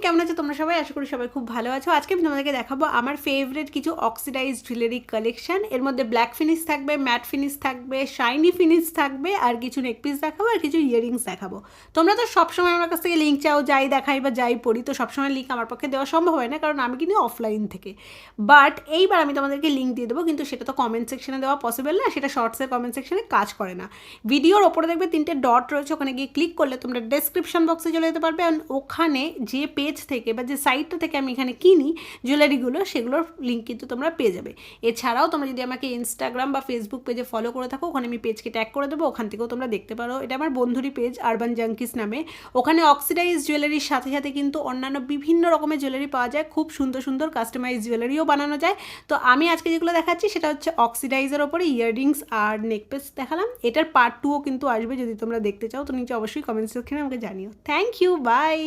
কেমন আছো তোমরা সবাই? আশা করি সবাই খুব ভালো আছো। আজকে আমি তোমাদেরকে দেখাবো আমার ফেভারিট কিছু অক্সিডাইজড জুয়েলারি কালেকশন। এর মধ্যে ব্ল্যাক ফিনিশ থাকবে, ম্যাট ফিনিশ থাকবে, শাইনি ফিনিশ থাকবে, আর কিছু নেকপিস দেখাবো আর কিছু ইয়ারিংস দেখাবো। তোমরা তো সবসময় আমার কাছ থেকে লিঙ্ক চাও, যাই দেখাই বা যাই পড়ি, তো সবসময় লিঙ্ক আমার পক্ষে দেওয়া সম্ভব হয় না, কারণ আমি কিনি অফলাইন থেকে। বাট এইবার আমি তোমাদেরকে লিঙ্ক দিয়ে দেবো, কিন্তু সেটা তো কমেন্ট সেকশনে দেওয়া পসিবল না, সেটা শর্টসের কমেন্ট সেকশনে কাজ করে না। ভিডিওর ওপরে দেখবে 3টে ডট রয়েছে, ওখানে গিয়ে ক্লিক করলে তোমরা ডেসক্রিপশন বক্সে চলে যেতে পারবে। ওখানে যে পেজ থেকে বা যে সাইটটা থেকে আমি এখানে কিনি জুয়েলারিগুলো, সেগুলোর লিঙ্ক কিন্তু তোমরা পেয়ে যাবে। এছাড়াও তোমরা যদি আমাকে ইনস্টাগ্রাম বা ফেসবুক পেজে ফলো করে থাকো, ওখানে আমি পেজকে ট্যাগ করে দেবো, ওখান থেকেও তোমরা দেখতে পারো। এটা আমার বন্ধুরই পেজ, আরবান জাঙ্কিস নামে। ওখানে অক্সিডাইজ জুয়েলারির সাথে সাথে কিন্তু অন্যান্য বিভিন্ন রকমের জুয়েলারি পাওয়া যায়, খুব সুন্দর সুন্দর কাস্টমাইজ জুয়েলারিও বানানো যায়। তো আমি আজকে যেগুলো দেখাচ্ছি সেটা হচ্ছে অক্সিডাইজের ওপরে ইয়াররিংস আর নেকপিস দেখালাম। এটার পার্ট 2ও কিন্তু আসবে, যদি তোমরা দেখতে চাও তো নিচে অবশ্যই কমেন্ট সেকশনে আমাকে জানিও। Thank you, by.